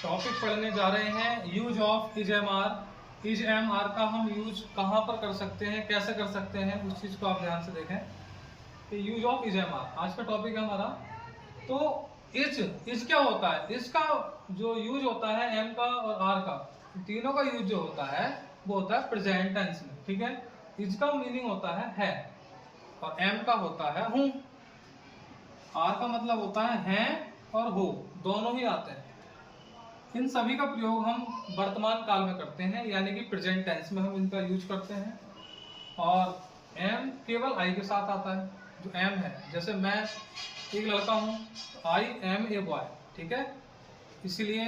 Topic पढ़ने जा रहे हैं use of is am are. Is am are का हम यूज कहाँ पर कर सकते हैं, कैसे कर सकते हैं, उस चीज को आप ध्यान से देखें कि use of is am are आज का टॉपिक है हमारा। तो इज क्या होता है, इसका जो यूज होता है एम का और आर का, तीनों का यूज जो होता है वो होता है प्रेजेंट टेंस में। ठीक है, इज का मीनिंग होता है और एम का होता है हूं। आर का मतलब होता है और हो, दोनों ही आते हैं। इन सभी का प्रयोग हम वर्तमान काल में करते हैं, यानी कि प्रेजेंट टेंस में हम इनका यूज करते हैं। और एम केवल आई के साथ आता है, जो एम है। जैसे मैं एक लड़का हूं तो आई एम ए बॉय। ठीक है, इसलिए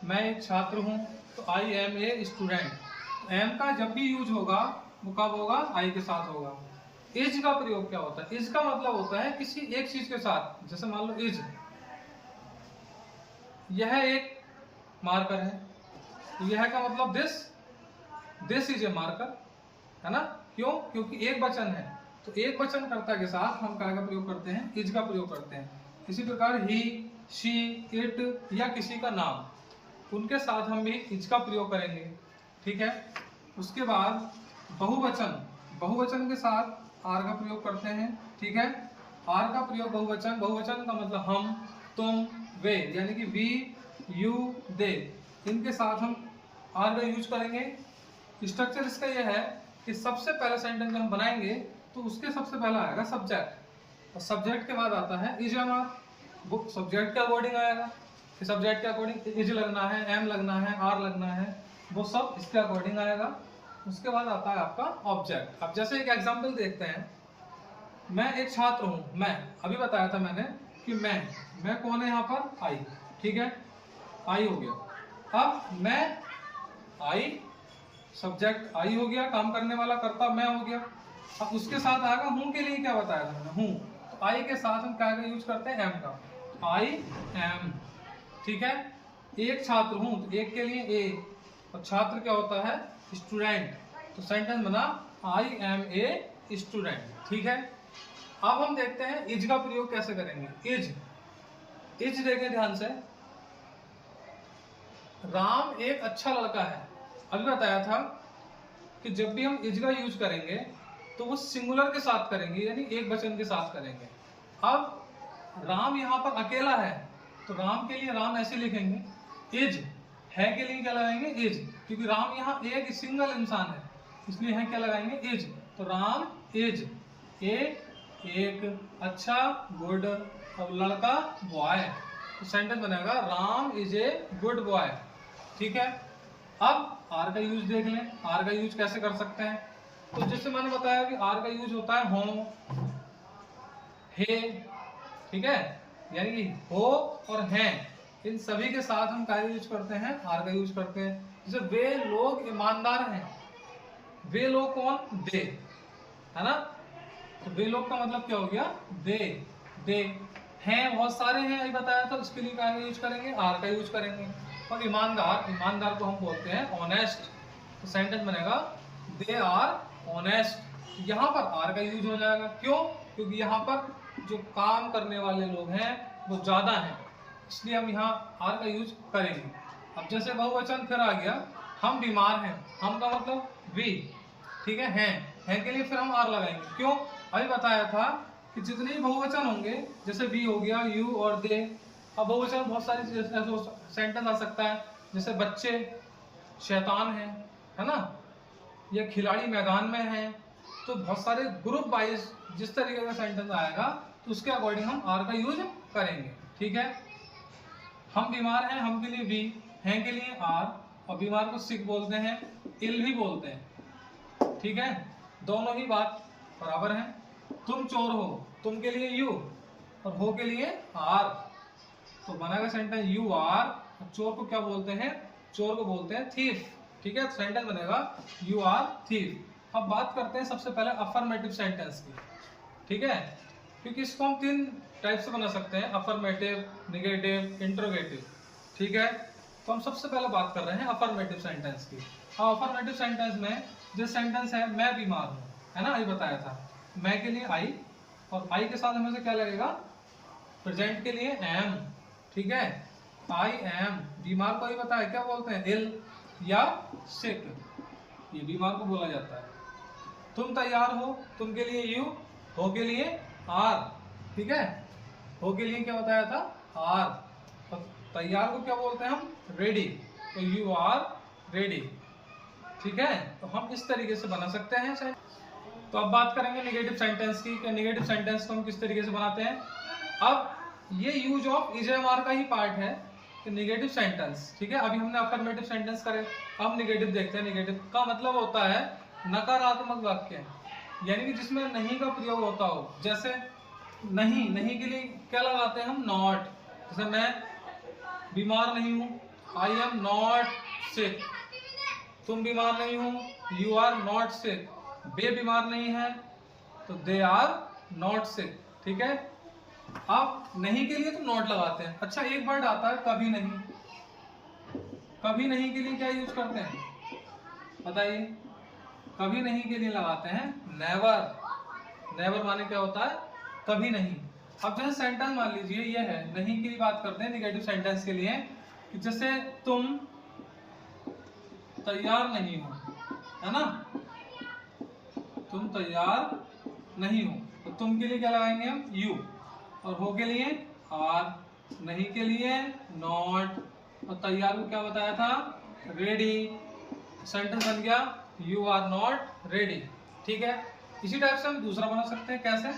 मैं एक छात्र हूं तो I am a student. Am का जब भी यूज होगा वो कब होगा, आई के साथ होगा। इज का प्रयोग क्या होता है, इज का मतलब होता है किसी एक चीज के साथ। जैसे मान लो इज, यह एक मार्कर है, तो यह का मतलब दिस इज ए मार्कर, है ना। क्यों, क्योंकि एक वचन है, तो एक वचन कर्ता के साथ हम क्या का प्रयोग करते हैं, इज का प्रयोग करते हैं। इसी प्रकार ही, शी, इट या किसी का नाम, उनके साथ हम भी इज का प्रयोग करेंगे। ठीक है, उसके बाद बहुवचन के साथ आर का प्रयोग करते हैं। ठीक है, आर का प्रयोग बहुवचन का मतलब हम, तुम, वे, यानी कि वी, यू, दे, इनके साथ हम आर का यूज करेंगे। स्ट्रक्चर इसका यह है कि सबसे पहला सेंटेंस जब हम बनाएंगे तो उसके सबसे पहला आएगा सब्जेक्ट, और सब्जेक्ट के बाद आता है इज एम आर। वो सब्जेक्ट के अकॉर्डिंग आएगा कि सब्जेक्ट के अकॉर्डिंग इज लगना है, एम लगना है, आर लगना है, वो सब इसके अकॉर्डिंग आएगा। उसके बाद आता है आपका ऑब्जेक्ट। अब जैसे एक एग्जांपल देखते हैं, मैं एक छात्र हूं, मैं अभी बताया था मैंने कि मैं कौन है यहाँ पर, आई। ठीक है, आई हो गया। अब मैं आई, सब्जेक्ट आई हो गया, काम करने वाला कर्ता मैं हो गया। अब उसके साथ आएगा हूं, के लिए क्या बताया था मैंने, हूं। तो आई के साथ हम क्या का यूज करते हैं, एम का, आई एम। ठीक है, एक छात्र हूं तो एक के लिए ए, और छात्र क्या होता है, स्टूडेंट। तो सेंटेंस बना आई एम ए स्टूडेंट। ठीक है, अब हम देखते हैं इज का प्रयोग कैसे करेंगे। इज देखें ध्यान से, राम एक अच्छा लड़का है। अभी बताया था कि जब भी हम इज का यूज करेंगे तो वो सिंगुलर के साथ करेंगे, यानी एक वचन के साथ करेंगे। अब राम यहाँ पर अकेला है तो राम के लिए राम ऐसे लिखेंगे, इज है के लिए क्या लगाएंगे, इज, क्योंकि राम यहाँ एक सिंगल इंसान है, इसलिए है क्या लगाएंगे, इज। तो राम इज एक अच्छा, गुड, और लड़का बॉय, तो सेंटेंस बनेगा Ram is a good boy. ठीक है, अब आर का यूज देख लें, आर का यूज कैसे कर सकते हैं। तो जैसे मैंने बताया कि आर का यूज होता है हो, हे। ठीक है, यानी कि हो और हैं, इन सभी के साथ हम क्या यूज करते हैं, आर का यूज करते हैं। जैसे वे लोग ईमानदार हैं, वे लोग कौन, दे, है ना। तो वे लोग का मतलब क्या हो गया, दे हैं, बहुत सारे हैं अभी बताया था, उसके लिए क्या यूज करेंगे, आर का यूज करेंगे। और ईमानदार को हम बोलते हैं ऑनेस्ट, तो सेंटेंस बनेगा दे आर ऑनेस्ट। यहाँ पर आर का यूज हो जाएगा, क्यों, क्योंकि यहाँ पर जो काम करने वाले लोग हैं वो ज्यादा हैं, इसलिए हम यहाँ आर का यूज करेंगे। अब जैसे बहुवचन फिर आ गया, हम बीमार हैं, हम का मतलब वी। ठीक है, हैं के लिए फिर हम आर लगाएंगे, क्यों, अभी बताया था कि जितने भी बहुवचन होंगे, जैसे वी हो गया, यू और दे। अब बहुवचन बहुत सारी सेंटेंस आ सकता है, जैसे बच्चे शैतान है ना, या खिलाड़ी मैदान में है। तो बहुत सारे ग्रुप वाइज जिस तरीके का सेंटेंस आएगा तो उसके अकॉर्डिंग हम आर का यूज करेंगे। ठीक है, हम बीमार हैं, हम के लिए वी, हैं के लिए आर, और बीमार को सिक बोलते हैं, इल भी बोलते हैं। ठीक है, दोनों ही बात बराबर है। तुम चोर हो, तुम के लिए यू और हो के लिए आर, तो बनेगा सेंटेंस यू आर। चोर को क्या बोलते हैं, चोर को बोलते हैं थीफ। ठीक है, सेंटेंस बनेगा यू आर थीफ। अब बात करते हैं सबसे पहले अफर्मेटिव सेंटेंस की। ठीक है, क्योंकि इसको हम तीन टाइप से बना सकते हैं, अफर्मेटिव, निगेटिव, इंट्रोगेटिव। ठीक है, तो हम सबसे पहले बात कर रहे हैं अफर्मेटिव सेंटेंस की। अब अफर्मेटिव सेंटेंस में जो सेंटेंस है, मैं बीमार हूँ, है ना, अभी बताया था, मैं के लिए आई, और आई के साथ हमें से क्या लगेगा, प्रेजेंट के लिए एम। ठीक है, आई एम, बीमार को ही पता है क्या बोलते हैं, इल या सिक, ये बीमार को बोला जाता है। तुम तैयार हो, तुम के लिए यू, हो के लिए आर, ठीक है, हो के लिए क्या बताया था, आर। तो तैयार को क्या बोलते हैं हम, रेडी, तो यू आर रेडी, ठीक है। तो हम इस तरीके से बना सकते हैं। तो अब बात करेंगे नेगेटिव सेंटेंस की, कि नेगेटिव सेंटेंस को हम किस तरीके से बनाते हैं। अब ये use of is am are का ही पार्ट है कि नेगेटिव सेंटेंस, ठीक है। अभी हमने अफर्मेटिव सेंटेंस करे, अब नेगेटिव देखते हैं। नेगेटिव का मतलब होता है नकारात्मक वाक्य, यानी कि जिसमें नहीं का प्रयोग होता हो। जैसे नहीं, नहीं के लिए क्या लगाते हैं हम, नॉट। जैसे मैं बीमार नहीं हूं, आई एम नॉट सिक। तुम बीमार नहीं हो, यू आर नॉट सिक। वे बीमार नहीं है, तो दे आर नॉट सिक, ठीक है। आप नहीं के लिए तो नॉट लगाते हैं। अच्छा, एक वर्ड आता है कभी नहीं, कभी नहीं के लिए क्या यूज करते हैं बताइए, कभी नहीं के लिए लगाते हैं नेवर। नेवर माने क्या होता है, कभी नहीं। अब जैसे सेंटेंस मान लीजिए ये है, नहीं की बात करते हैं नेगेटिव सेंटेंस के लिए, कि जैसे तुम तैयार नहीं हो, है ना, तुम तैयार नहीं हो, तो तुम के लिए क्या लगाएंगे हम, यू, और हो के लिए आर, नहीं के लिए नॉट, और तैयार को क्या बताया था, रेडी। सेंटेंस बन गया यू आर नॉट रेडी, ठीक है। इसी टाइप से हम दूसरा बना सकते हैं। कैसे,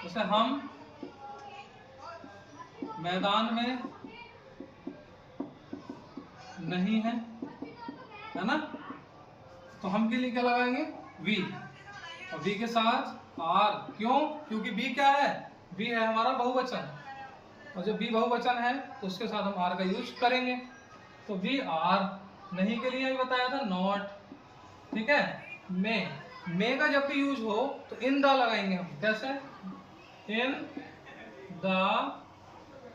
जैसे हम मैदान में नहीं है, है ना, तो हम के लिए क्या लगाएंगे, वी, और वी के साथ आर। क्यों, क्योंकि वी क्या है, वी है हमारा बहुवचन, और जब वी बहुवचन है तो उसके साथ हम आर का यूज करेंगे। तो वी आर, नहीं के लिए बताया था नॉट, ठीक है। मे का जब भी यूज हो तो इन द लगाएंगे हम। कैसे, इन द,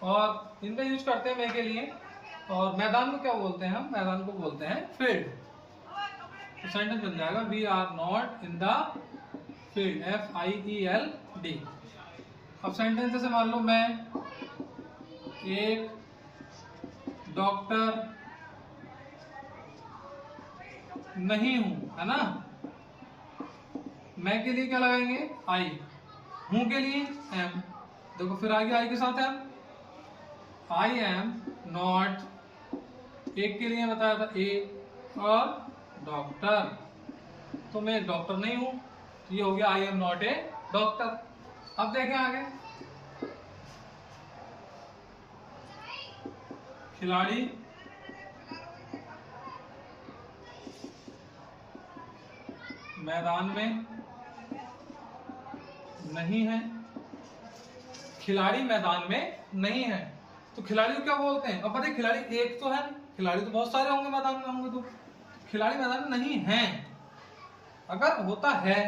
और इन द यूज करते हैं मे के लिए। और मैदान को क्या बोलते हैं हम, मैदान को बोलते हैं फील्ड। तो सेंटेंस बन जाएगा we are not in the field, FIELD। अब सेंटेंस जैसे मान लो मैं एक डॉक्टर नहीं हूं, है ना, मैं के लिए क्या लगाएंगे, आई, हूं के लिए एम। देखो फिर आगे आई के साथ एम, आई एम नॉट, एक के लिए बताया था ए, और डॉक्टर, तो मैं एक डॉक्टर नहीं हूं, तो ये हो गया I am not a doctor. अब देखें आगे, खिलाड़ी मैदान में नहीं है, खिलाड़ी मैदान में नहीं है, तो खिलाड़ी को क्या बोलते हैं। अब पता है खिलाड़ी एक तो है, खिलाड़ी तो बहुत सारे होंगे मैदान में होंगे, तो खिलाड़ी मैदान में नहीं है। अगर होता है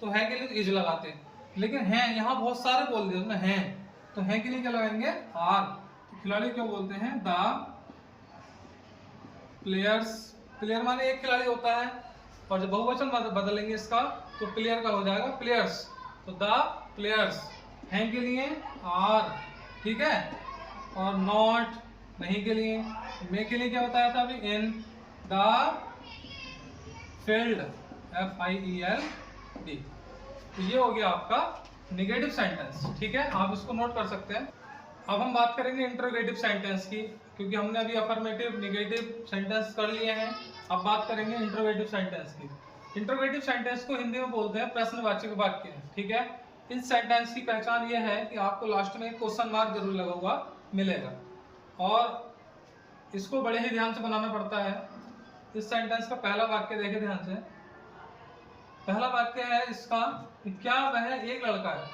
तो है के लिए तो इज लगाते हैं, लेकिन है यहाँ बहुत सारे बोल दिए उसमें है, तो है के लिए क्या लगाएंगे, आर। तो खिलाड़ी क्यों बोलते हैं, द प्लेयर्स। प्लेयर माने एक खिलाड़ी होता है, और जब बहुवचन बदलेंगे इसका तो प्लेयर का हो जाएगा प्लेयर्स, तो द प्लेयर्स, हैं के लिए आर, ठीक है। और नॉट, नहीं के लिए, मे के लिए क्या बताया था अभी, इन द फील्ड, FIELD। तो ये हो गया आपका नेगेटिव सेंटेंस, ठीक है, आप इसको नोट कर सकते हैं। अब हम बात करेंगे इंटरोगेटिव सेंटेंस की, क्योंकि हमने अभी अफर्मेटिव नेगेटिव सेंटेंस कर लिए हैं। अब बात करेंगे इंटरोगेटिव सेंटेंस की। इंटरोगेटिव सेंटेंस को हिंदी में बोलते हैं प्रश्नवाचक वाक्य, ठीक है। इस सेंटेंस की पहचान ये है कि आपको लास्ट में एक क्वेश्चन मार्क जरूर लगा हुआ मिलेगा, और इसको बड़े ही ध्यान से बनाना पड़ता है। इस सेंटेंस का पहला वाक्य देखे ध्यान से। पहला वाक्य है इसका, क्या वह एक लड़का है,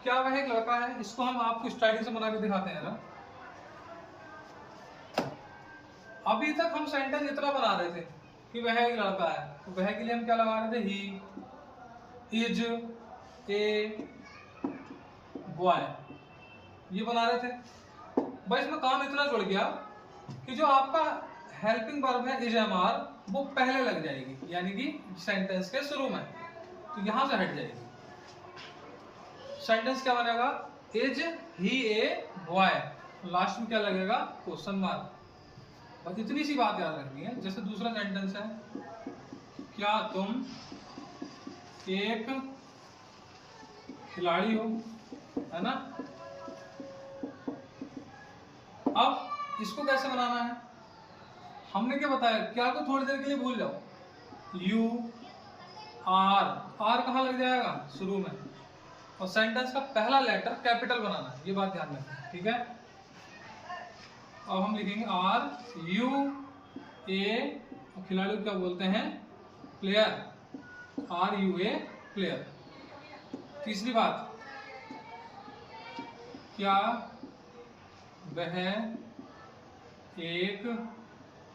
क्या वह एक लड़का है। इसको हम आपको स्टार्टिंग से बना के दिखाते हैं ना। अभी तक हम सेंटेंस इतना बना रहे थे कि वह एक लड़का है, तो वह के लिए हम क्या लगा रहे थे, ही इज ए बॉय, ये बना रहे थे। बस इसमें काम इतना जुड़ गया कि जो आपका हेल्पिंग वर्ब है इज एम आर, वो पहले लग जाएगी, यानी कि सेंटेंस के शुरू में, तो यहां से हट जाएगी। सेंटेंस क्या बनेगा, is he a boy, last में क्या लगेगा, क्वेश्चन मार्क। और इतनी सी बात याद रखनी है। जैसे दूसरा सेंटेंस है, क्या तुम एक खिलाड़ी हो, है ना। अब इसको कैसे बनाना है, हमने क्या बताया, क्या को थोड़ी देर के लिए भूल जाओ। यू आर, आर कहाँ लग जाएगा, शुरू में। और सेंटेंस का पहला लेटर कैपिटल बनाना है, ये बात ध्यान रखना, ठीक है। अब हम लिखेंगे आर यू ए, खिलाड़ी को क्या बोलते हैं, player, are you a player. तीसरी बात, क्या वह एक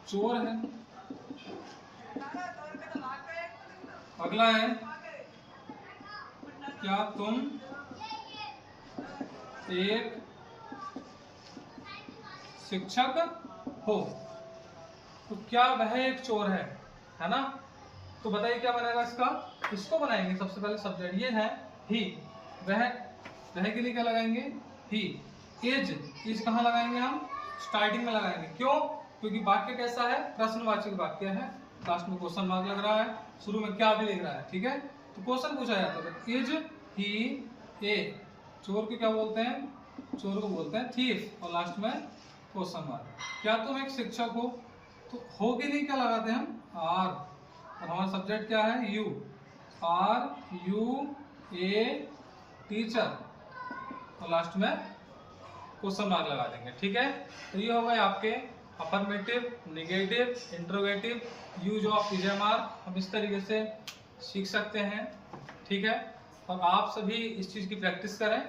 चोर है। अगला है, क्या तुम एक शिक्षक हो। तो क्या वह एक चोर है ना। तो बताइए क्या बनेगा इसका, इसको बनाएंगे सबसे पहले सब्जेक्ट, ये है ही, वह के लिए क्या लगाएंगे, ही। इज कहाँ लगाएंगे हम, स्टार्टिंग में लगाएंगे। क्यों, क्योंकि वाक्य कैसा है, प्रश्नवाचक वाक्य है, लास्ट में क्वेश्चन मार्क लग रहा है, शुरू में क्या भी लिख रहा है, ठीक है। तो क्वेश्चन पूछा जाता है, इज ही ए, चोर को क्या बोलते हैं, चोर को बोलते हैं थीफ, और लास्ट में क्वेश्चन मार्क। क्या तुम एक शिक्षक हो, तो हो के लिए क्या लगाते हैं हम, आर, और हमारा सब्जेक्ट क्या है, you, are you a teacher, और लास्ट में क्वेश्चन मार्क लगा देंगे, ठीक है। तो ये हो गए आपके affirmative, negative, interrogative, use of is am are, हम इस तरीके से सीख सकते हैं, ठीक है। और आप सभी इस चीज़ की प्रैक्टिस करें।